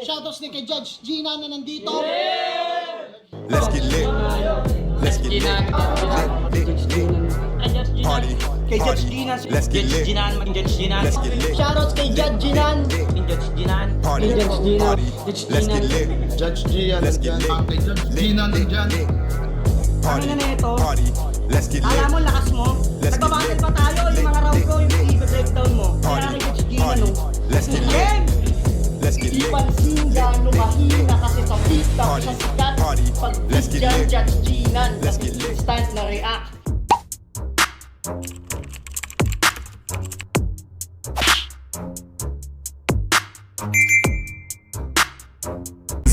Shoutouts din kay Judge Gina na nandito. Let's get lit. Let's get lit. Party. Kay Judge Gina. Let's get lit. Let's get lit. Shoutouts kay Judge Ginan. Party. Party. Let's get lit. Judge Gian, Let's get lit. Gina nandyan. Party. Ano na ito? Party. Let's get lit. Alam mo, lakas mo. Let's get Nagbabattle lit. pa tayo. Yung mga round ko, yung i-breakdown mo. Kaya Party. kay Judge Gina, Party. no? Let's get lit. Game! Let's get Di lit. pansin gano'ng mahina kasi sa TikTok Party. sa sikat. Party. Pag Let's get dyan, lit. Judge Ginan. Let's get lit. Instant na react.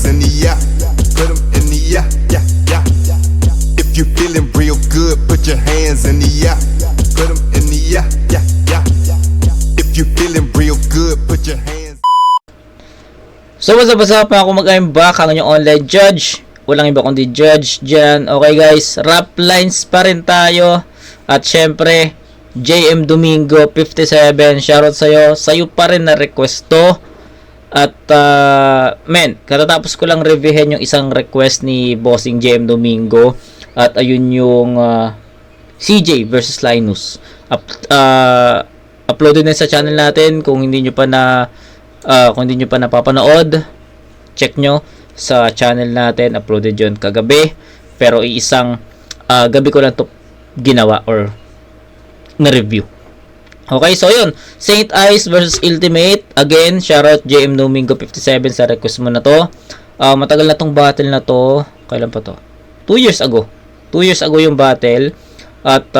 In the yeah, put 'em in the yeah, yeah, yeah. If you feeling real good, put your hands in the yeah. Put 'em in the yeah, yeah, yeah. If you feeling real good, put your hands. So what's up pa ako mag-I'm back ang inyong online judge. Walang iba kundi Judge dyan. Okay guys, rap lines pa rin tayo. At syempre, JM Domingo 57. Shoutout sa'yo. Sa'yo pa rin na request to. At men, katatapos ko lang reviewin yung isang request ni Bossing JM Domingo. At ayun yung CJ versus Linus. Uploaded na sa channel natin. Kung hindi nyo pa napapanood, check nyo sa channel natin. Uploaded yun kagabi, pero iisang gabi ko lang to ginawa or na-review. Okay, so yun, Saint Ice versus Ultimate. Again, shoutout JM Domingo 57 sa request mo na to. Matagal na tong battle na to. Kailan pa to? 2 years ago. 2 years ago yung battle. At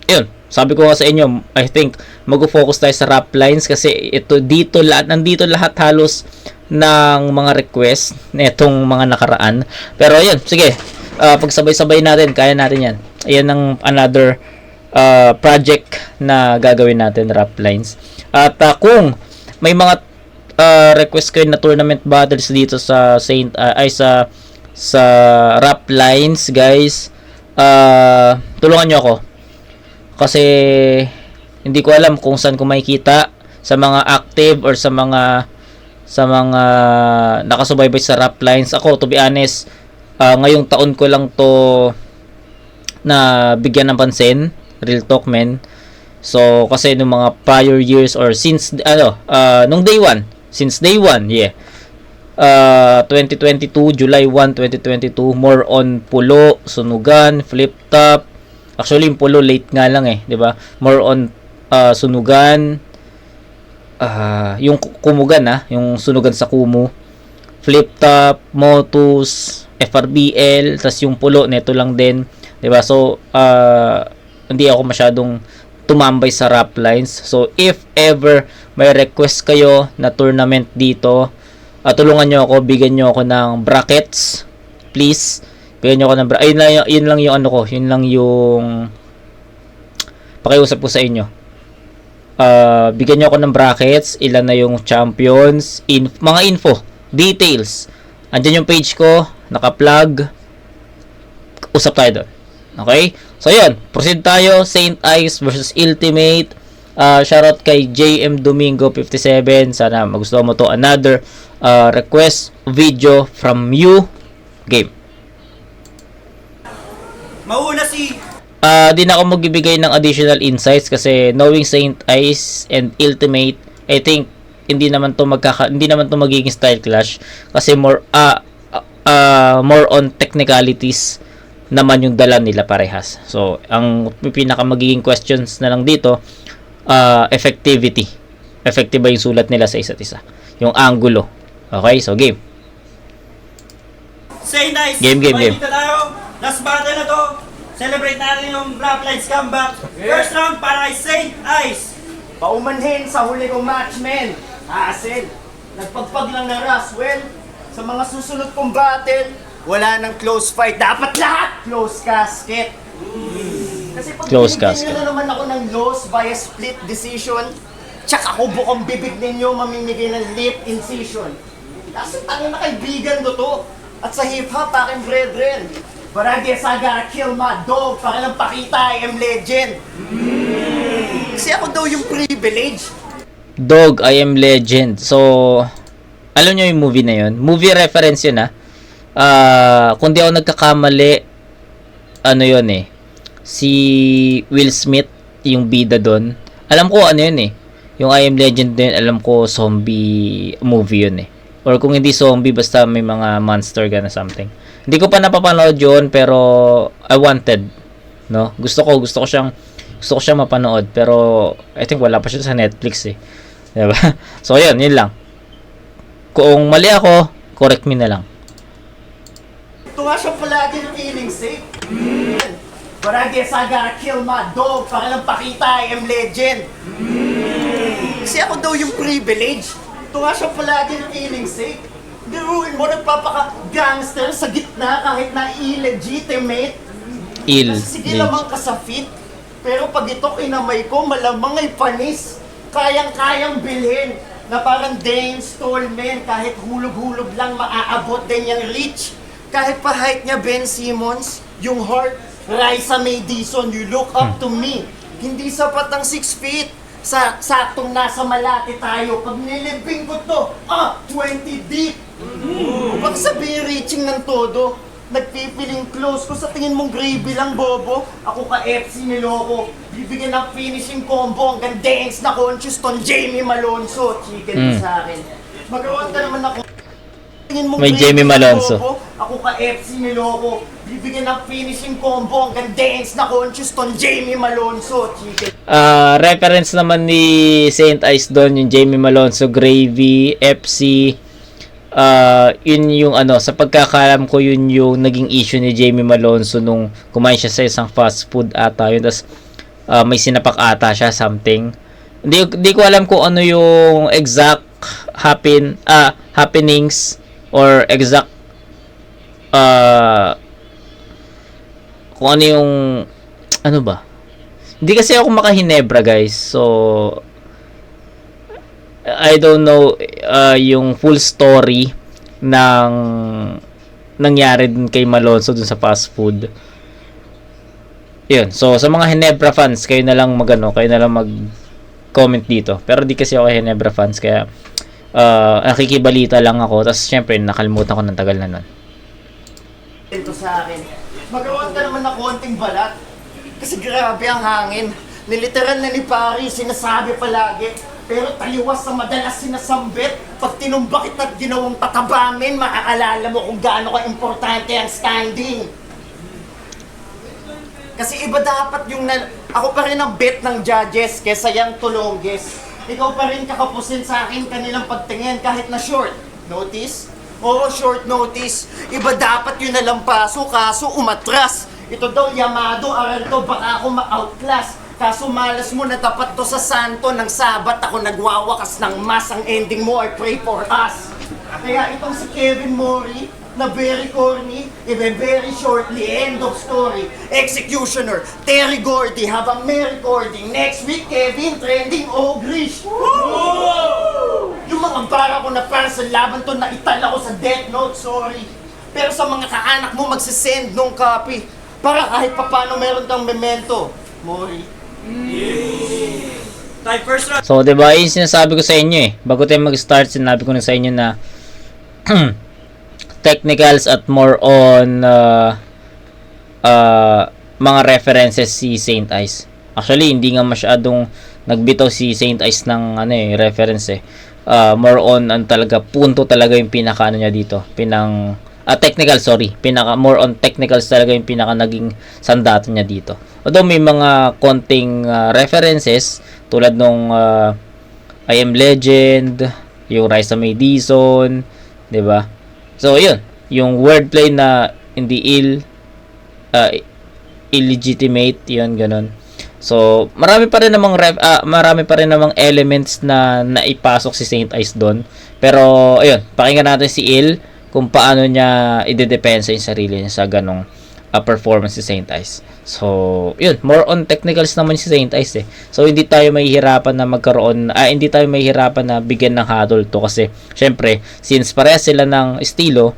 yun, sabi ko nga sa inyo, I think mag-focus tayo sa rap lines kasi nandito lahat halos ng mga request netong mga nakaraan. Pero ayun, sige, pagsabay-sabay natin, kaya natin yan. Ayan ang another project na gagawin natin, rap lines. At kung may mga request kayo na tournament battles dito sa sa rap lines, guys, tulungan nyo ako. Kasi hindi ko alam kung saan ko makikita sa mga active or sa mga nakasubaybay sa rap lines. Ako, to be honest, ngayong taon ko lang to na bigyan ng pansin, real talk men. So kasi nung mga prior years or since nung day 1, since day 1, yeah. 2022, July 1, 2022, more on pulo, sunugan, flip top. Actually, yung pulo late nga lang eh, 'di ba? More on sunugan, yung kumugan yung sunugan sa kumu, flip top, motus, FRBL, tas yung pulo neto lang din, 'di ba? So hindi ako masyadong tumambay sa rap lines. So if ever may request kayo na tournament dito, tulungan nyo ako, bigyan nyo ako ng brackets, please. Bigyan nyo ako ng brackets. Yun lang yung ano ko, yun lang yung pakiusap ko sa inyo. Bigyan nyo ako ng brackets, ilan na yung champions, mga info, details. Andyan yung page ko, naka-plug. Usap tayo doon. Okay? So yun, proceed tayo. Saint Ice versus Ultimate. Shoutout kay JM Domingo 57. Sana magustuhan mo to. Another request video from you. Game. Mauna si... Di na ako magbibigay ng additional insights kasi knowing Saint Ice and Ultimate, I think hindi naman to magiging style clash kasi more on technicalities naman yung dala nila parehas. So ang pinaka magiging questions na lang dito, effectivity. Effective ba yung sulat nila sa isa't isa? Yung angulo. Okay, so game. Say nice. Game. Dito tayo. Last battle na to. Celebrate natin yung rap lines comeback. First round para kay Saint Ice. Paumanhin sa huli kong match, men. Asin. Nagpagpag lang ng Roswell. Sa mga susunod kong battle, wala nang close fight. Dapat lahat close casket. Kasi pag Close binigyan casket. nyo na naman ako ng loss via split decision, tsaka ako bukong bibig ninyo mamimigay ng lip incision. Kasi tangin na kaibigan ko to. At sa hip-hop, aking brethren. But I guess I gotta kill my dog para lang pakita I am legend. Kasi ako daw yung privilege. Dog, I am legend. So alam nyo yung movie na yun? Movie reference yun, kung di ako nagkakamali, ano yun si Will Smith, yung bida doon. Alam ko ano yun yung I Am Legend din, alam ko zombie movie yun or kung hindi zombie, basta may mga monster na something. Hindi ko pa napapanood yun, pero I wanted, no? Gusto ko siyang mapanood, pero I think wala pa siya sa Netflix diba? So yun lang. Kung mali ako, correct me na lang. Ito nga siya palagi ng feeling safe. But I guess I gotta kill my dog para lang pakita I am legend. Kasi ako daw yung privilege. Ito nga siya palagi ng feeling safe. Biruin mo, nagpapaka-gangster sa gitna kahit na illegitimate. Kasi sige lamang ka sa fit. Pero pag ito kinamay ko, malamang ay panis. Kayang-kayang bilhin. Na parang Dane Stallman, kahit hulog-hulog lang maaabot din yung reach. Kahit pa height niya Ben Simmons, yung heart, Raisa May Dizon, you look up to me. Hindi sapat ang 6 feet. Saktong nasa Malate tayo. Pag nilibing ko to, 20 deep. Baka sabihin reaching ng todo. Nagpipiling close ko, sa tingin mong gravy lang, bobo. Ako ka FC niloko. Bibigyan ng finishing combo hanggang dance na conscious ton Jamie Malonzo. Chicken sa akin. Magawan ka naman ako. Tingin mong May gravy Jamie lang, Malonzo. bobo. Ako ka FC niloko. Bibigyan ng finishing combo hanggang dance na conscious ton Jamie Malonzo. Chicken. Reference naman ni Saint Ice doon, yung Jamie Malonzo, Gravy, FC. Yun yung sa pagkakalam ko, yun yung naging issue ni Jamie Malonzo nung kumain siya sa isang fast food ata yun, tas may sinapak ata siya something. Hindi ko alam kung ano yung exact happenings or exact kung ano yung ba. Hindi kasi ako makahinebra, guys, so I don't know yung full story ng nangyari dun kay Malonzo dun sa fast food. Yun. So, sa mga Hinebra fans, kayo na lang mag-comment dito. Pero di kasi ako Hinebra fans, kaya nakikibalita lang ako. Tapos, syempre, nakalimutan ko ng tagal na nun. Ito sa akin. Magawan ka naman na konting balat. Kasi grabe ang hangin. Niliteral na ni Pari, sinasabi palagi. Pero taliwas sa madalas sinasambit. Pag tinumbakit at ginawang tatabamin, maaalala mo kung gaano ka-importante ang standing. Kasi iba dapat yung ako pa rin ang bet ng judges kesa yung tulongges. Ikaw pa rin kakapusin sa akin kanilang pagtingin kahit na short notice. Oo, short notice. Iba dapat yun nalampaso, kaso umatras. Ito daw, Yamado, aral to, baka ako ma-outclass. Kaso malas mo, natapat to sa santo ng sabat. Ako nagwawakas ng mas. Ang ending mo ay pray for us. Kaya itong si Kevin Mori, na very corny, very shortly, end of story. Executioner, Terry Gordy, habang may recording. Next week, Kevin, trending, Ogrish. Yung mga bara ko na para sa laban to, naital ako sa Death Note, sorry. Pero sa mga kaanak mo, magsisend nung copy. Para kahit papano meron kang memento, Mori. Time first round. So, diba, yung sinasabi ko sa inyo bago tayo mag-start, sinabi ko na sa inyo na technicals at more on mga references si Saint Ice. Actually, hindi nga masyadong nagbitaw si Saint Ice ng reference more on talaga, punto talaga yung pinaka niya dito. More on technicals talaga yung pinaka naging sandato niya dito. Although may mga konting references tulad nung I Am Legend, yung Raisa May Dizon, 'di ba? So, yun, yung wordplay na hindi illegitimate, yun ganun. So, marami pa rin namang elements na naipasok si Saint Ice doon. Pero ayun, pakinggan natin si Il kung paano niya i-depensa yung sarili niya sa ganong performance si Saint Ice. So, yun, more on technicals naman si Saint Ice So, hindi tayo mahihirapan na bigyan ng hadol to kasi, syempre, since parehas sila ng estilo,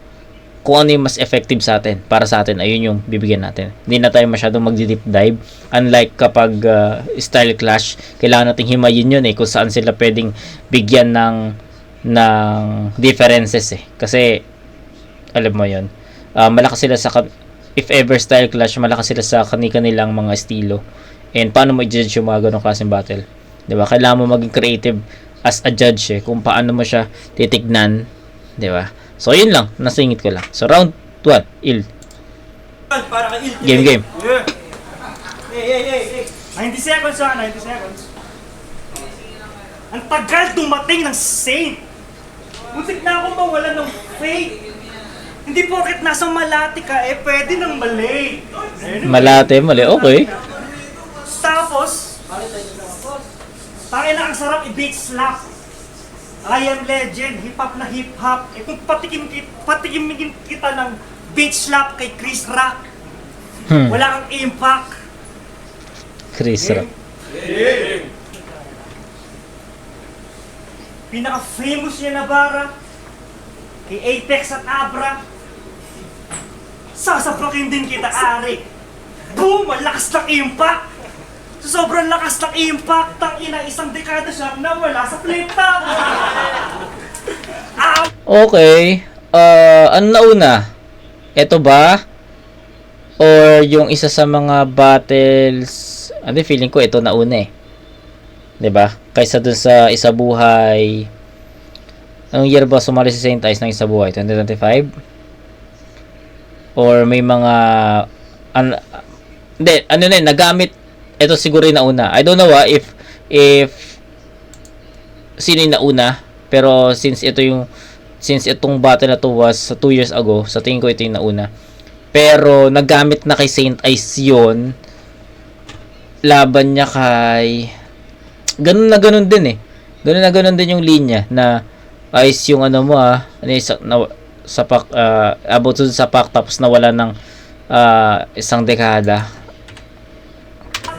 kung ano yung mas effective sa atin, para sa atin, ayun yung bibigyan natin. Hindi na tayo masyadong mag-deep dive. Unlike kapag style clash, kailangan nating himayin yun kung saan sila pwedeng bigyan ng ng differences eh. Kasi alam mo 'yon. Malakas sila sa if ever style clash, malakas sila sa kani-kanilang mga estilo. And paano mo i-judge yung mga ganong klaseng battle? 'Di ba? Kailangan mo maging creative as a judge eh, kung paano mo siya titignan, 'di ba? So yun lang, nasingit ko lang. So round 1, Il. Para kay Il. Game. Yeah. Hey. 90 seconds ha, 90 seconds. Ang tagal dumating ng Saint. Muntik na akong mawalan ng faith. Hindi porket nasa Malate ka, pwede nang mali. Malate, mali. Okay. Tapos, tangin na ang sarap i-beat slap. I am legend, hip-hop na hip-hop. Kung patikimin kita ng beat slap kay Chris Rock, wala kang impact. Chris Rock. Pinaka-famous niya na bara kay Apex at Abra. Sasaprakin din kita, Ari. Boom! Malakas ng impact! So, sobrang lakas ng impact, tangina, isang dekada siyang nawala sa flip-top! Okay. Ano nauna? Ito ba? Or yung isa sa mga battles, feeling ko ito nauna eh. 'Di ba? Kaysa dun sa Isa Buhay. Anong year ba sumali si Saint Ice ng Isa Buhay? 2025? Or may mga nagamit ito siguro yung nauna. I don't know if sino yung nauna, pero since itong battle na to was 2 years ago, sa tingin ko ito yung nauna. Pero nagamit na kay Saint Ice yun. Laban niya kay ganun na ganun din eh. Ganun na ganun din yung linya na Ice yung about to sa pack tapos nawala ng isang dekada.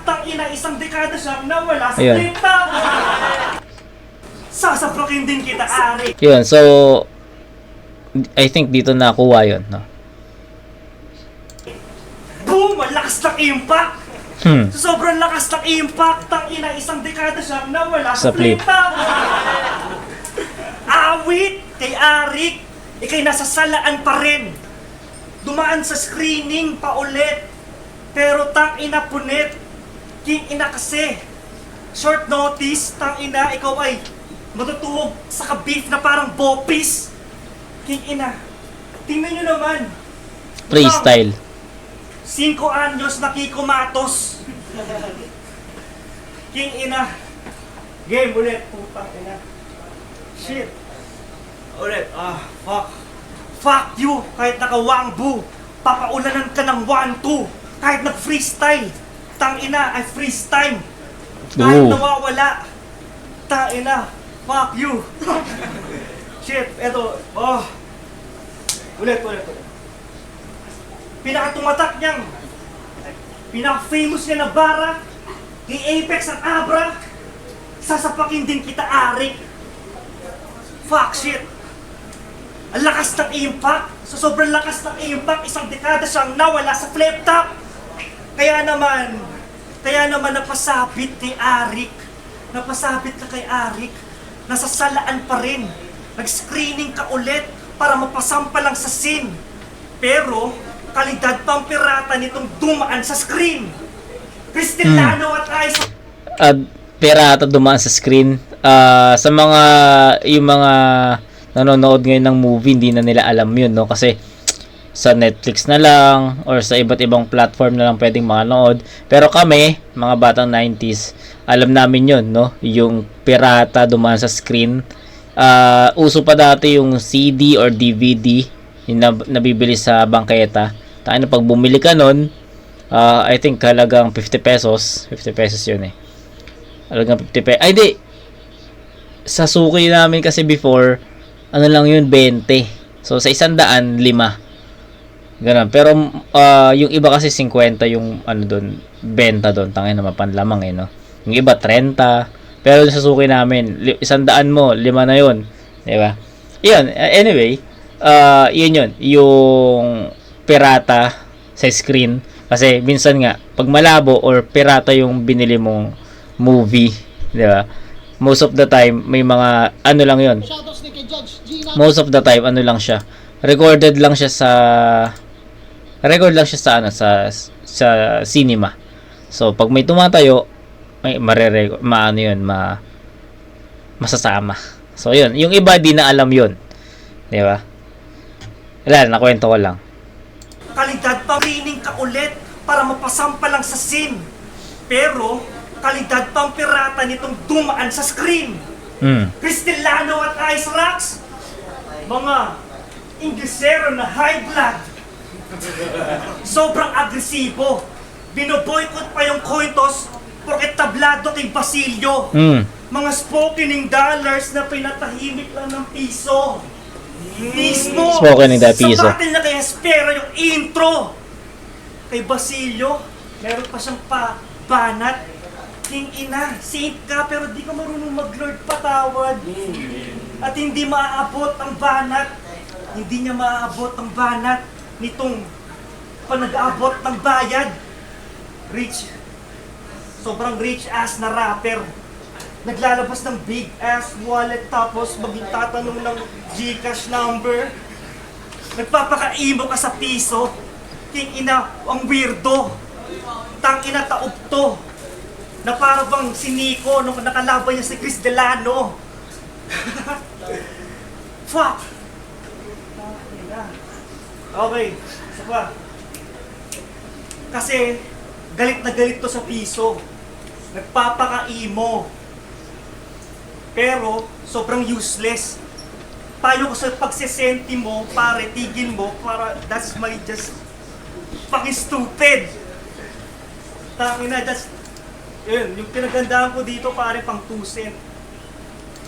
Tangina, isang dekada siyang nawala sa Ayun. flip-top! Sasaprakin din kita, Ari. Yun, so I think dito nakuha yun, no? Boom! Malakas ng impact! So, sobrang lakas ng impact, tangina, isang dekada siyang nawala Sa sa flip-top! Awit kay Arik, ikay nasasalaan pa rin. Dumaan sa screening pa ulit. Pero tangina punit. King ina kasi. Short notice, tangina, ikaw ay matutuwag sa kabif na parang bopis. King ina. Tingnan nyo naman. Freestyle. 5 anyos na Kiko Matos. King ina. Game ulit. Putang ina. Shit. Ulit. Fuck. Fuck you. Kahit naka-wangbu. Papaulanan ka ng 1-2. Kahit nag-freestyle. Tangina, ay freestyle. Kahit Ooh. nawawala. Tangina. Fuck you. Shit. Eto. Ulit. Pinakatumatak niyang pinaka-famous niya na bara kay Apex at Abra. Sasapakin din kita, Arik. Fuck shit. Ang lakas ng impact. Sa sobrang lakas ng impact, isang dekada siyang nawala sa flip-top. Kaya naman napasabit kay Arik. Napasabit ka kay Arik. Nasasalaan pa rin. Nag-screening ka ulit para mapasampa lang sa scene. Pero, kalidad pang pirata nitong dumaan sa screen. Cristallano at Ice. Pirata dumaan sa screen. Sa yung mga nanonood ngayon ng movie, hindi na nila alam yun, no? Kasi sa Netflix na lang or sa iba't ibang platform na lang pwedeng manood. Pero kami, mga batang 90s, alam namin yun, no? Yung pirata dumaan sa screen. Uso pa dati yung CD or DVD yung nabibili sa bangketa. Tayo na pag bumili ka nun, I think halagang 50 pesos. 50 pesos yun eh. Halagang 50 pesos. Ay di, sa suki namin kasi before, ano lang yun, 20. So sa 100, 5. Ganun. Pero yung iba kasi 50 yung doon, benta doon. Tangin na mapanlamang eh, no? Yung iba 30. Pero sa suki namin, 100 mo, 5 na yun. Diba? Yun, anyway, yun. Yung pirata sa screen. Kasi minsan nga, pag malabo or pirata yung binili mong movie, diba? most of the time may mga ano lang yon. Most of the time ano lang siya. Record lang siya sa ano sa cinema. So pag may tumatayo, may maano yun, masasama. So yun, yung iba di na alam yun. Di ba? Wala, nakwento ko lang. Kalidad pang training ka ulit para mapasampa lang sa scene. Pero, kalidad pang pirata nitong dumaan sa screen. Cristelano at Ice Rocks, mga Inglesero na high blood. Sobrang agresibo. Binoboykot pa yung coin toss porket tablado kay Basilio. Mga spokening dollars na pinatahimik lang ng piso. Mismo! Spokening da piso. Sa battle na kay Hespera yung intro. Kay Basilio, meron pa siyang banat. King ina, saint ka pero di ka marunong mag-lord patawad. At hindi maaabot ang banat. Hindi niya maaabot ang banat nitong panag-aabot ng bayad. Rich. Sobrang rich ass na rapper. Naglalabas ng big ass wallet tapos magtatanong ng GCash number. Nagpapaka-emo ka sa piso. King ina, ang weirdo. Tang ina, taob to. Na para bang si Nico nung nakalaban niya si Chris Delano. Fuck! Okay, isa pa. Kasi galit na galit to sa piso. Nagpapaka-emo. Pero sobrang useless. Payo ko sa pagsesenti mo, pare, tigil mo, para that's my just fucking stupid. Tangina, that's yun, yung pinagandaan ko dito, pare, pang 2 cent.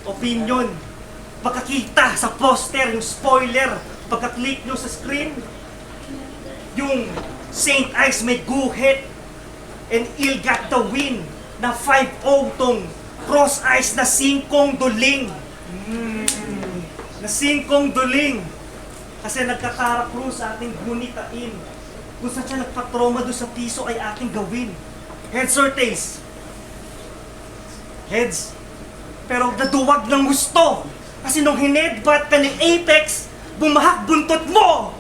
Opinion. Pagkakita sa poster, yung spoiler, pagka-click nyo sa screen, yung Saint Ice may guhit and Il got the win na 5-0 tong Cross Ice na 5 duling. Na 5 duling. Kasi nagkakarakro sa ating gunitain. Kung saan siya nagpatroma doon sa piso ay ating gawin. Heads or tails? Heads. Pero naduwag ng gusto. Kasi nung hinedbat ka ni Apex, bumahak buntot mo!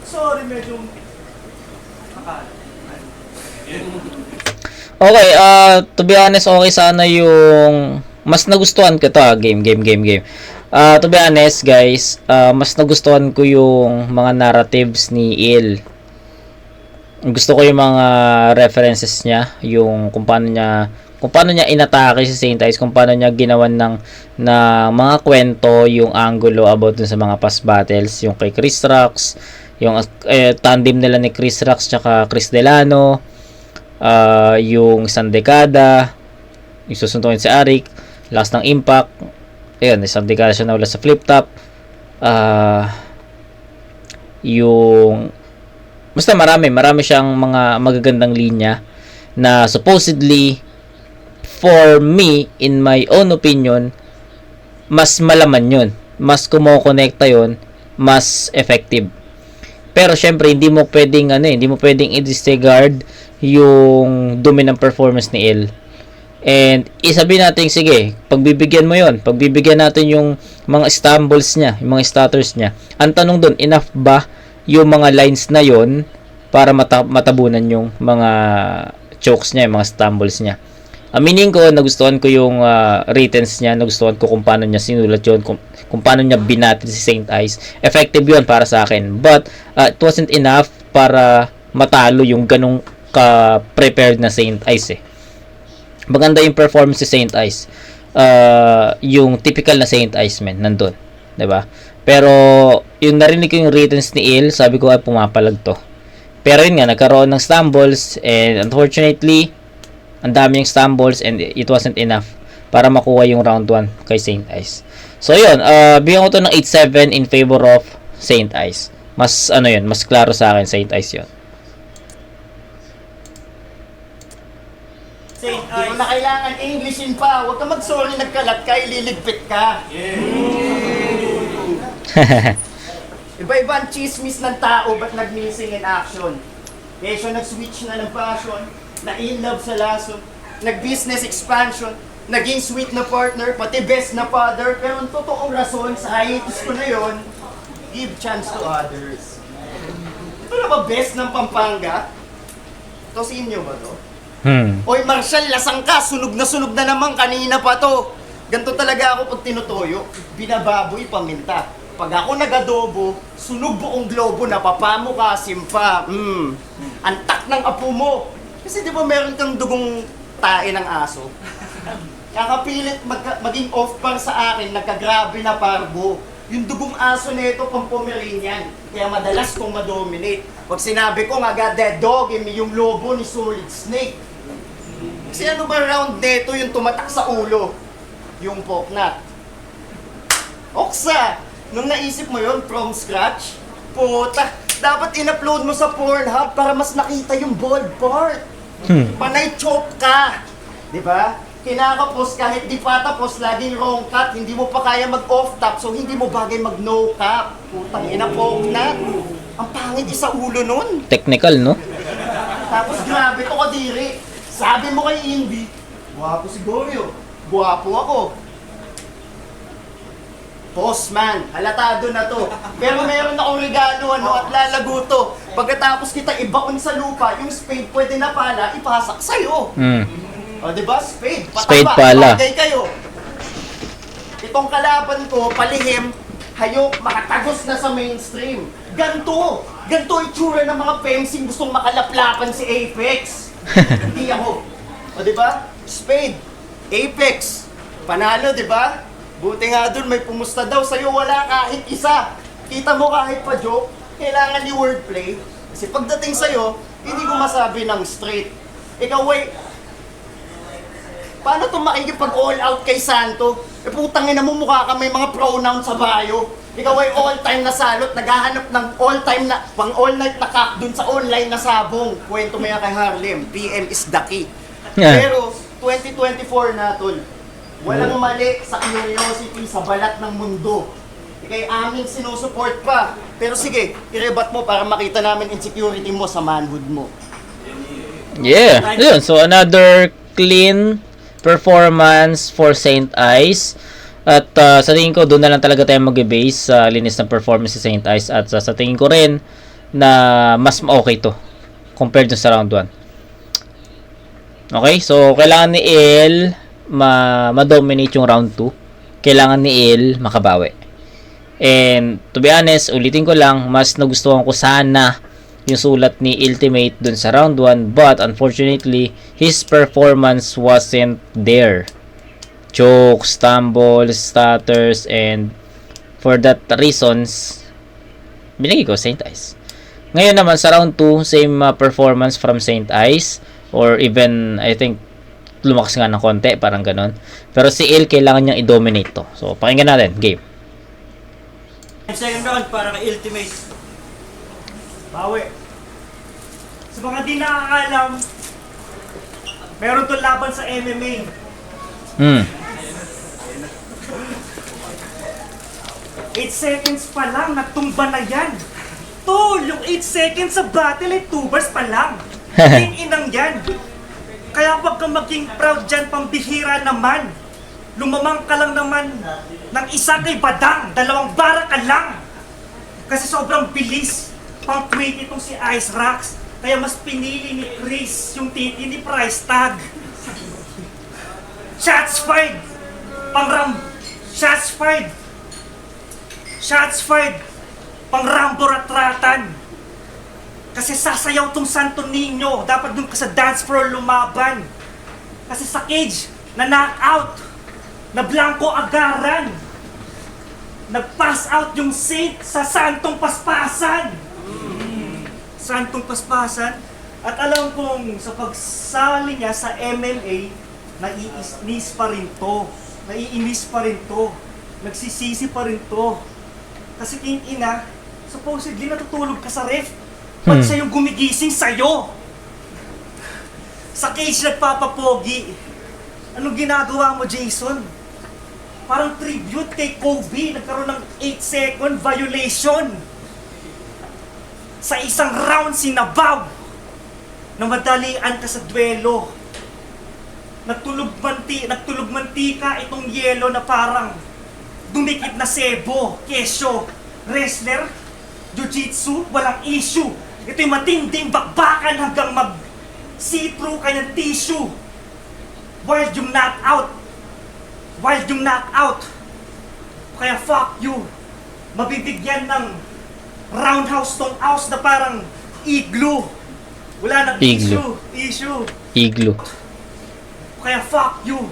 Sorry, medyo... Okay, to be honest, okay sana yung mas nagustuhan ko to, game. To be honest, guys, mas nagustuhan ko yung mga narratives ni Il. Gusto ko yung mga references niya, yung kung paano niya inatake si Saint Ice, kung paano niya ginawan ng mga kwento, yung angulo about dun sa mga past battles, yung kay Chris Rocks, yung tandem nila ni Chris Rocks tsaka Chris Delano, yung isang dekada, yung susuntukin si Arik, last ng Impact, ayun, isang dekada siya nawala sa flip top, yung basta marami siyang mga magagandang linya na supposedly, for me, in my own opinion, mas malaman yun, mas kumokonekta yun, mas effective. Pero syempre hindi mo pwedeng i-disregard yung dumi ng performance ni Il. And isabihin natin, sige, pagbibigyan mo yon, pagbibigyan natin yung mga stumbles niya, yung mga stutters niya. Ang tanong doon, enough ba yung mga lines na yon para matabunan yung mga chokes niya, yung mga stumbles niya? Aminin ko, nagustuhan ko yung writtens niya, nagustuhan ko kung paano niya sinulat yun, kung paano niya binati si Saint Ice. Effective yun para sa akin. But, it wasn't enough para matalo yung ganong ka-prepared na Saint Ice eh. Maganda yung performance si Saint Ice. Yung typical na Saint Ice man, nandun. 'Di ba? Pero, yung narinig ko yung writtens ni Il, sabi ko ay pumapalag to. Pero yun nga, nagkaroon ng stumbles and unfortunately, ang dami yung stumbles and it wasn't enough para makuha yung round 1 kay Saint Ice. So yun, bigyan ko to ng 8-7 in favor of Saint Ice. Mas mas klaro sa akin Saint Ice yun. Saint Ice. Hindi mo na kailangan Englishin pa. Huwag ka mag-sorry, nagkalat ka, ililigpit ka. Iba-iba ang chismis ng tao, ba't nag-missing in action? Kesyo nag-switch na ng passion, na in love sa laso. nag-business expansion, naging sweet na partner, pati best na father, pero ang totoong rason sa hiatus ko na yon, give chance to others. Ito na ba best ng Pampanga? Ito sa inyo ba to? Oy, Marshall, lasang ka, sunog na naman, kanina pa to. Ganto talaga ako pag tinutoyo, binababoy paminta. Pag ako nag-adobo, sunog buong globo, napapamukasim pa. Antak ng apo mo. Kasi di ba meron kang dugong tae ng aso? Kakapilit maging off-par sa akin, nagkagrabe na parbo. Yung dugong aso nito pang Pomeranian, kaya madalas kong madominate. Pag sinabi ko nga, dead dog, yung lobo ni Solid Snake. Kasi ano ba round nito yung tumatak sa ulo? Yung poknat. Oksa! Nung naisip mo yun from scratch, puta, dapat in-upload mo sa Pornhub para mas nakita yung bald part. Panay chop ka. Diba? Kinakapos kahit di pa tapos, laging wrong cut, hindi mo pa kaya mag-off top, so hindi mo bagay mag-no cap. Putang ina, poknat. Ang pangit sa ulo nun. Technical, no? Tapos grabe to kadiri. Sabi mo kay Indy, guwapo si Goryo. Guwapo ako. Postman, halatado na to. Pero meron akong regalo at lalago to. Pagkatapos kita ibaon sa lupa, yung spade pwede na pala, ipasak sa'yo. O diba? Spade, pataba, Spade pala. bagay kayo. Itong kalaban ko, palihim, hayok, makatagos na sa mainstream. Ganto itsura ng mga fencing gustong makalaplapan si Apex. Hindi ako. O diba? Spade, Apex, panalo, diba? Buti nga dun, may pumusta daw sa'yo, wala kahit isa. Kita mo kahit pa joke, kailangan ni wordplay. Kasi pagdating sa'yo, hindi ko masabi ng straight. Ikaw, wait, paano itong makikipag all out kay Santo? E putang ina mo, mukha ka may mga pronoun sa bio. Ikaw ay all-time na salot, naghahanap ng all-time na, pang all-night na cock dun sa online na sabong. Kwento mo yan kay Harlem, PM is the key. Pero, 2024 na, tol. Walang mali sa curiosity sa balat ng mundo. Ikay aming sinusuport pa. Pero sige, i-rebat mo para makita namin insecurity mo sa manhood mo. Yeah. Yun. So, another clean performance for Saint Ice. At sa tingin ko, doon na lang talaga tayo mag-base sa linis ng performance si Saint Ice. At sa tingin ko rin na mas okay to compared to sa round 1. Okay? So, kailangan ni El ma-dominate yung round 2. Kailangan ni El makabawi. And to be honest, ulitin ko lang, mas nagustuhan ko sana yung sulat ni Ultimate dun sa round 1, but unfortunately his performance wasn't there. Chokes, stumbles, stutters, and for that reasons binigay ko Saint Ice. Ngayon naman sa round 2, same performance from Saint Ice, or even I think lumakas nga ng konti, parang ganon. Pero si Il, kailangan niyang i-dominate to. So, pakinggan natin. Game. Second round para kay Ultimate. Bawi. Sa mga di nakakalam, meron to laban sa MMA. 8 seconds pa lang, nagtumba na yan. Tol, yung 8 seconds sa battle ay 2 bars pa lang. Inang yan. Kaya wag kang maging proud dyan, pambihira naman. Lumamang ka lang naman ng isa kay Badang, 2 bara ka lang. Kasi sobrang bilis, pang 20 itong si Ice Rocks. Kaya mas pinili ni Chris yung titi ni Price Tag. Shots fired! Shots fired! Shots fired! Pang Rambo Ratratan! Kasi sasayaw tong Santo Niño, dapat dun ka sa dance floor lumaban. Kasi sa cage, na knockout, na blanco agaran, nag-pass out yung Saint sa Santong Paspasan. Santong Paspasan. At alam kong sa pagsali niya sa MMA, naiinis pa rin to. Naiinis pa rin to. Nagsisisi pa rin to. Kasi ina, supposedly natutulog ka sa ref. Ba't siya yung gumigising sa'yo? Sa cage nagpapapogi. Anong ginagawa mo, Jason? Parang tribute kay Kobe. Nagkaroon ng 8-second violation. Sa isang round sinabaw na madalian ka sa duelo. Nagtulog mantika itong yelo na parang dumikit na sebo, kesyo, wrestler, jiu-jitsu, walang issue. Ito'y matinding bakbakan hanggang mag-see-through kanyang tissue. Wild yung knockout. Kaya fuck you. Mabibigyan ng roundhouse tong house na parang igloo. Wala nang Igloo. issue. Igloo. Kaya fuck you.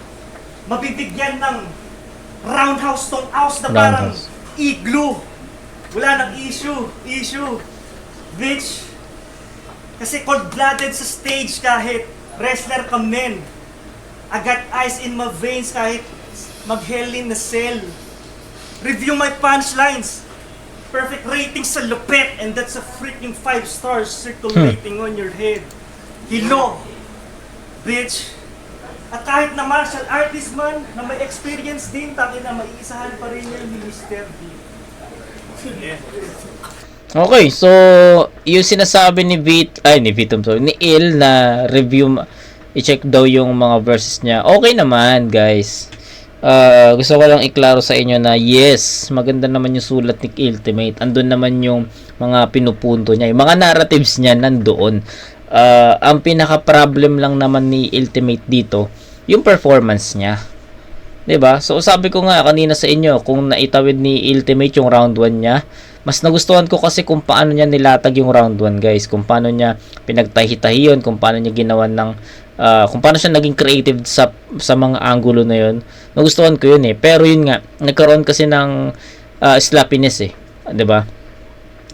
Mabibigyan ng roundhouse tong house na parang Roundhouse. igloo. Wala nang issue. Bitch. Kasi cold-blooded sa stage kahit wrestler ka men. I got ice in my veins kahit mag-hell in a cell. Review my punchlines. Perfect rating sa lupet, and that's a freaking 5 stars circulating on your head. Hello, bitch. At kahit na martial artist man, na may experience din, tangin na maiisahan pa rin yun ni Mr. D. Okay, so yung sinasabi ni ni Il na i-check daw yung mga verses niya. Okay naman, guys. Gusto ko lang iklaro sa inyo na yes, maganda naman yung sulat ni Ultimate. Andun naman yung mga pinupunto niya, yung mga narratives niya nandoon. Ang pinaka-problem lang naman ni Ultimate dito, yung performance niya. 'Di ba? So sabi ko nga kanina sa inyo, kung naitawid ni Ultimate yung round 1 niya, mas nagustuhan ko kasi kung paano niya nilatag yung round 1, guys. Kung paano niya pinagtahi-tahi yun, kung paano niya ginawan ng kung paano siya naging creative sa mga angulo na yun. Nagustuhan ko yun eh. Pero yun nga, nagkaroon kasi ng sloppiness eh. 'Di ba?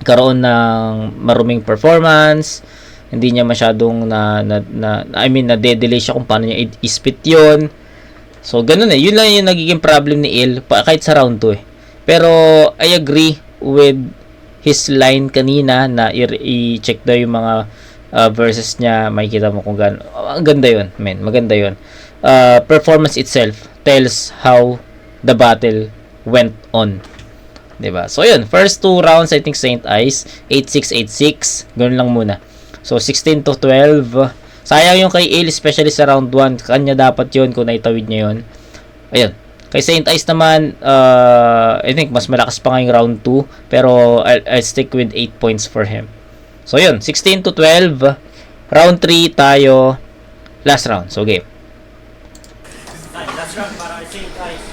Nagkaroon ng maruming performance. Hindi niya masyadong na-delay siya kung paano niya ispit yun. So, ganun eh. Yun lang yung nagiging problem ni Il kahit sa round 2 eh. Pero, I agree with his line kanina na i-check daw yung mga verses niya. Makikita mo kung gano'n. Ang ganda yun, men. Maganda yun. Performance itself tells how the battle went on. Diba? So, yun. First 2 rounds, I think Saint Ice. 8-6, 8-6. Ganun lang muna. So, 16-12. Sayang yung kay Il, especially sa round 1. Kanya dapat yun kung naitawid niya yun. Ayun. Kay Saint Ice naman, I think mas malakas pa ngayong round 2. Pero I'll stick with 8 points for him. So, yun. 16-12. Round 3 tayo. Last round. So, game. Last round para kay Saint Ice.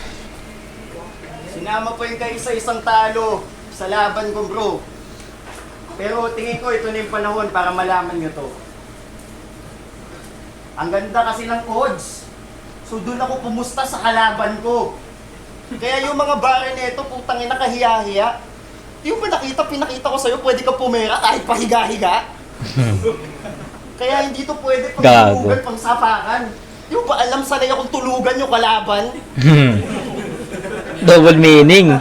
Sinama po yung kayo sa isang talo sa laban ko, bro. Pero tingin ko ito na yung panahon para malaman nyo to. Ang ganda kasi ng odds. So doon ako pumusta sa kalaban ko. Kaya yung mga bare nito, putang ina, kahiya-hiya. Yung ba pinakita ko sa'yo, pwede ka pumera kahit pahiga-higa? Kaya hindi to pwede pang tulugan, pang sapakan. Yung ba alam sanay akong tulugan yung kalaban? Double meaning.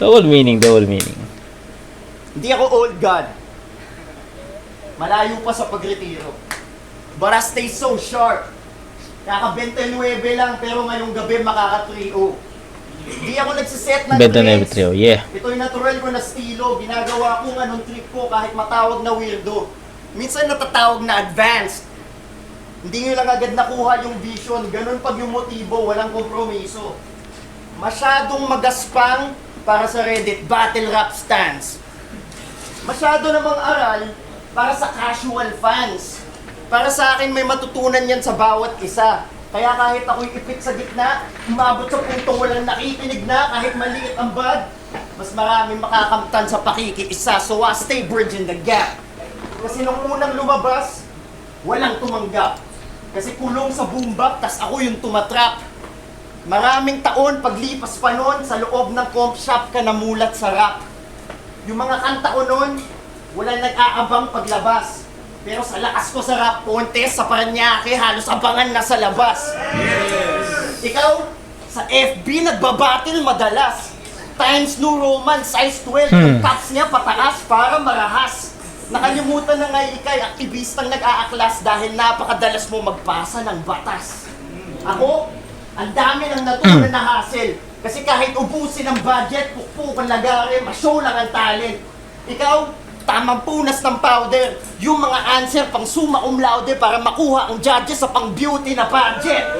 Double meaning. Hindi ako old god. Malayo pa sa pagretiro. But I stay so sharp. Kaka-29 lang pero ngayong gabi makaka-3-0. Hindi ako nagsiset ng tricks. Yeah. Ito'y natural ko na estilo. Ginagawa kong anong trick ko kahit matawag na weirdo. Minsan natatawag na advanced. Hindi nyo lang agad nakuha yung vision. Ganun pag yung motibo, walang kompromiso. Masyadong magaspang para sa Reddit battle rap stance. Masyado namang aral para sa casual fans. Para sa akin may matutunan yan sa bawat isa. Kaya kahit ako'y ipit sa gitna, umabot sa puntong walang nakikinig na, kahit maliit ang bad, mas maraming makakamtan sa pakikiisa. So I stay bridging the gap. Kasi nung unang lumabas, walang tumanggap. Kasi kulong sa boom bap, tas ako yung tumatrap. Maraming taon paglipas pa nun, sa loob ng comp shop ka namulat sa rap. Yung mga kanta ko nun, walang nag-aabang paglabas. Pero sa lakas ko sa rap contest, sa Paranaque, halos abangan na sa labas. Yes. Ikaw, sa FB nagbabattle madalas. Times New Roman, size 12, yung caps niya pataas para marahas. Nakalimutan na nga ikay, aktivistang nag-aaklas dahil napakadalas mo magpasa ng batas. Ako, ang dami ng natutunan na hassle. Kasi kahit ubusin ang budget, pukpukan lagari, ma-show lang ang talent. Ikaw, tamang punas ng powder. Yung mga answer pang summa cum laude para makuha ang judges sa pang beauty na pageant.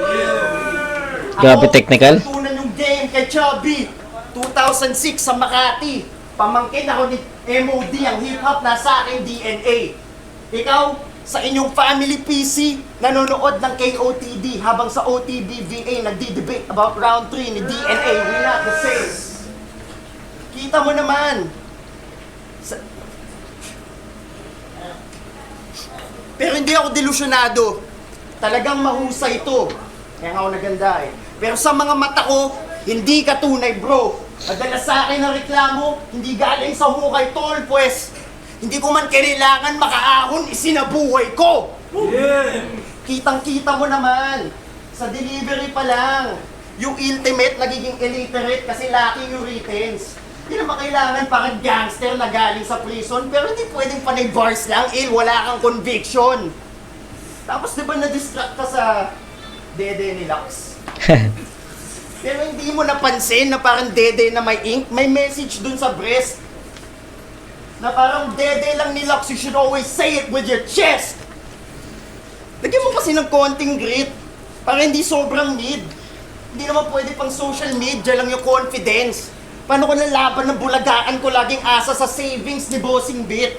Grabe technical. Tunan yung game kay Chubby. 2006 sa Makati. Pamangkin ako ni MOD, ang hip-hop nasa aking DNA. Ikaw, sa inyong family PC, nanonood ng KOTD habang sa OTB-VA nagdi-debate about round 3 ni DNA. We not the same. Kita mo naman. Pero hindi ako delusyonado. Talagang mahusay ito. Kaya nga ako naganda eh. Pero sa mga mata ko, hindi ka tunay bro. Madalas sa akin ang reklamo, hindi galing sa hukay tol, pues. Hindi ko man kailangan makaahon, isinabuhay ko. Kitang-kita mo naman. Sa delivery pa lang. Yung ultimate nagiging illiterate kasi laki yung returns. Hindi naman kailangan parang gangster na galing sa prison, pero hindi pwedeng panay bars lang, wala kang conviction. Tapos di ba na-distract ka sa dede ni Lux? Pero hindi mo napansin na parang dede na may ink, may message dun sa breast. Na parang dede lang ni Lux, you should always say it with your chest. Lagyan mo kasi ng konting grit, para hindi sobrang mid. Hindi naman pwede pang social media lang yung confidence. Paano ko lalaban ng bulagaan ko laging asa sa savings ni Bossing Bit?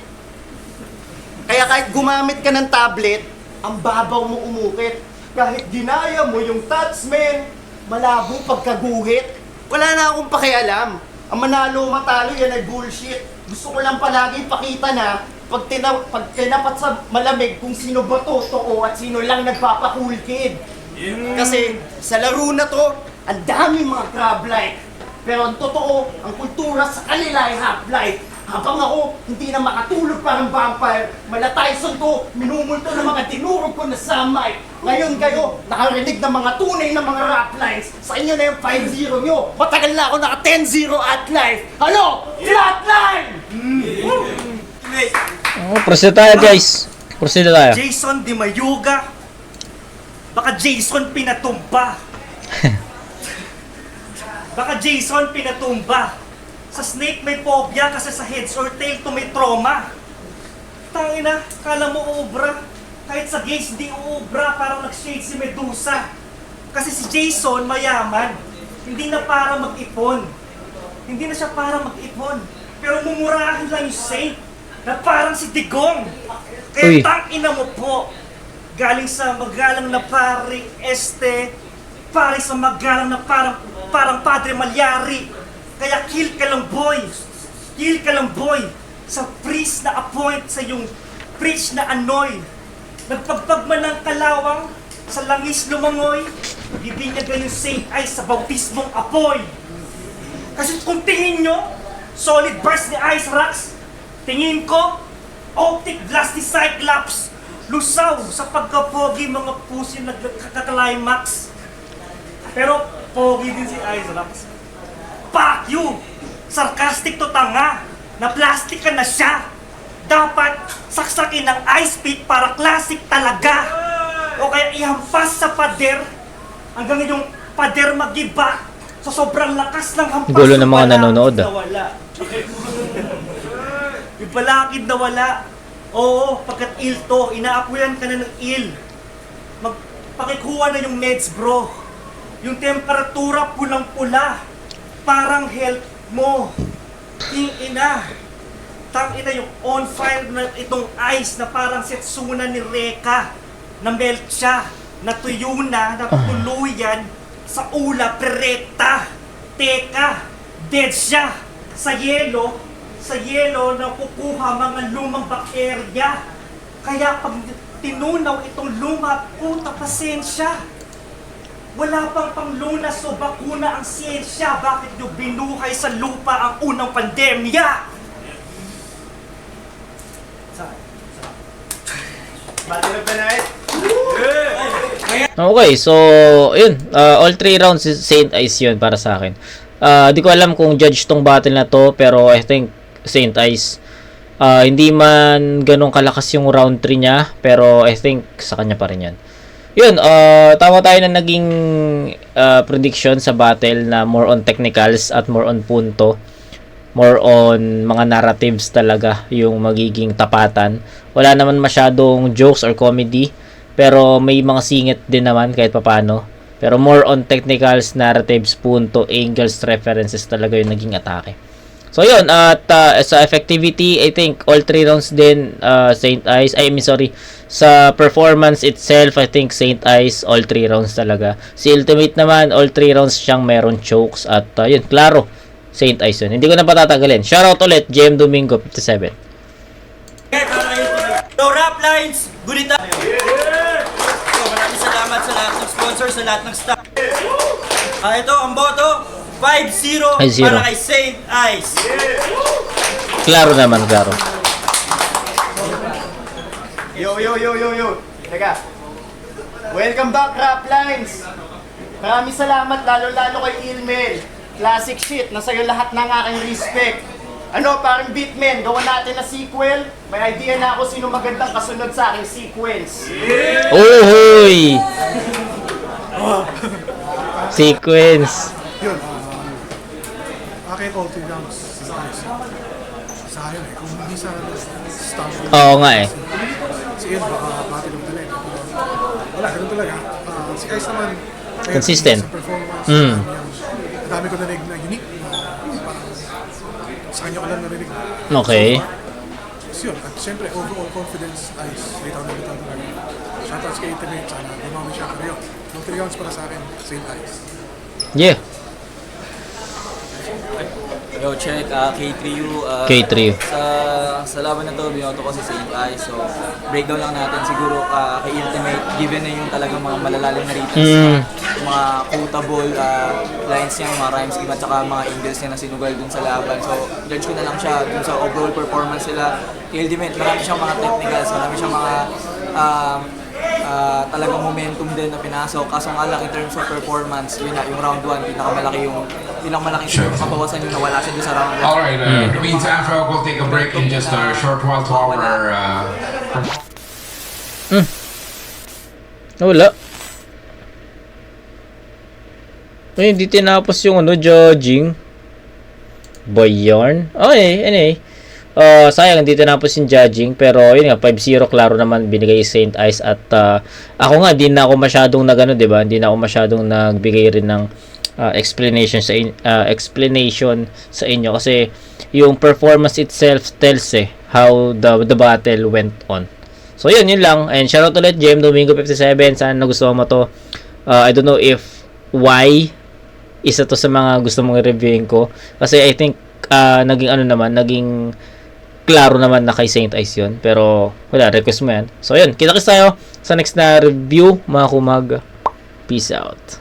Kaya kahit gumamit ka ng tablet, ang babaw mo umukit. Kahit ginaya mo yung touchman, malabo pagkaguhit. Wala na akong pakialam. Ang manalo matalo yan ay bullshit. Gusto ko lang palagi ipakita na pag tinapat sa malamig kung sino ba totoo at sino lang nagpapa-cool kid. Kasi sa laro na to, ang dami mga crab-like. Pero ang totoo, ang kultura sa kanila ay half-life. Habang ako, hindi na makatulog parang vampire. Mala Tyson to, minumulto ng mga dinurog ko na samay. Ngayon kayo, nakarinig ng mga tunay na mga rap lines. Sa inyo na yung 5-0 nyo. Matagal na ako naka 10-0 at life. Ano? Flatline! Proceed tayo guys. Proceed tayo. Jason Di Mayuga. Baka Jason pinatumba. Baka Jason pinatumba. Sa snake may phobia kasi sa heads or tail to may trauma. Tangina, kala mo uubra. Kahit sa gays di uubra, parang nag-shade si Medusa. Kasi si Jason mayaman. Hindi na para mag-ipon. Hindi na siya para mag-ipon. Pero mumurahin lang yung saint na parang si Digong. Kaya Uy. tangina mo po. Galing sa magalang na pari pare sa magalang na parang Padre Malyari. Kaya kill ka lang boy. Kill ka lang boy. Sa priest na appoint sa yung preach na anoy. Nagpagpag man ng kalawang sa langis lumangoy. Bibinyagan yung saint ay sa bautismong apoy. Kasi kung tingin nyo, solid burst ni Ice Rocks. Tingin ko, optic blast ni Cyclops. Lusaw sa pagkapogi mga pusi nagkakalimax. Pero pogi din si Ice Rocks. Fuck you! Sarcastic to tanga. Na plastic ka na siya. Dapat saksakin ng ice pick para classic talaga. O kaya ihampas sa pader hanggang yung pader magiba. Sa sobrang lakas ng hampas. Gulo ng mga nanonood, ah. Yung balakid na wala. Oo, pagkat il to, inaapuyan ka na ng il. Magpakikuha na yung meds bro. Yung temperatura pulang-pula. Parang health mo. Ina. Tangina yung on fire na itong ice na parang setsuna ni Reka. Na melt siya. Natuyo na, natuluyan sa ula prerekta. Teka, dead siya. Sa yelo na kukuha mga lumang bakterya. Kaya pag tinunaw itong luma, puta pasensya. Wala pang panglunas o bakuna ang siyensya. Bakit nyo binuhay sa lupa ang unang pandemya? Okay, so yun, all 3 rounds Saint Ice yun para sa akin. Di ko alam kung judge tong battle na to, pero I think Saint Ice. Hindi man ganun kalakas yung round 3 niya, pero I think sa kanya pa rin yan. Yun, tama tayo na naging prediction sa battle na more on technicals at more on punto. more on mga narratives talaga yung magiging tapatan. Wala naman masyadong jokes or comedy, pero may mga singit din naman kahit papano. Pero more on technicals, narratives, punto, angles, references talaga yung naging atake. So yun, at sa effectivity, I think all 3 rounds din Saint Ice, sa performance itself, I think Saint Ice all 3 rounds talaga. Si Ultimate naman, all 3 rounds siyang meron chokes at yun, klaro, Saint Ice yun. Hindi ko na patatagalin. Shoutout ulit, JM Domingo 57. So, Rap Lines, gunita! So, maraming salamat sa lahat ng sponsors, sa lahat ng staff. Ito, ang boto, 5-0 para kay Saint Ice. Klaro naman, klaro. Yo. Teka. Welcome back, Rap Lines. Maraming salamat, lalo-lalo kay Ilmel. Classic shit, nasa'yo lahat ng aking respect. Ano, parang Beatman, gawa natin na sequel. May idea na ako sino magandang kasunod sa aking sequence. Ohoy! Sequence. Yun, akin all 3 rounds sa Ice. Sayang kung hindi sa staff. Oo nga eh. Si Ian baka battle of the leg. Wala, ganun talaga. Si Ice naman, Consistent. Sa performance, ang dami ko narinig na unique. Parang sa kanya ko lang narinig. Okay. So yun, at syempre overall confidence, Ice, litaw na talaga. Shoutouts kay Ultimate, sana dumami siya kayo. All 3 rounds para sa akin, Saint Ice. Yeah. Yo, check, K3U. K3U. Sa laban na to, binoto ko si Saint Ice. So, breakdown lang natin. Siguro kay Ultimate, given na yung talagang mga malalalim na ratings, mga quotable lines niya, mga rhymes scheme, at saka mga angles niya na sinugal dun sa laban. So, judge ko na lang siya dun sa overall performance nila. Kay Ultimate, marami siyang mga technicals, marami siyang mga talagang momentum din na pinasok. Kaso nga lang in terms of performance, yun na, yung round 1, pinakamalaking siguro kabawasan yung nawala siya doon sa round 1. Alright, meantime, folks, we'll take a break in just a short while to our Wala. Ay, hindi tinapos yung judging. Bayarn. Okay, anyway. Sayang hindi tinapos yung judging, pero yun nga 5-0 klaro naman binigay Saint Ice at ako nga di na ako masyadong nagano, 'di ba? Hindi na ako masyadong nagbigay rin ng explanation sa inyo kasi yung performance itself tells how the battle went on. So yun lang. And shoutout ulit JM Domingo 57. Sana nagustuhan mo to. I don't know if why isa to sa mga gusto mong i-reviewin ko kasi I think naging klaro naman na kay Saint Ice yun. Pero, wala, request mo yan. So, yun. Kita-kits tayo sa next na review, mga kumag. Peace out.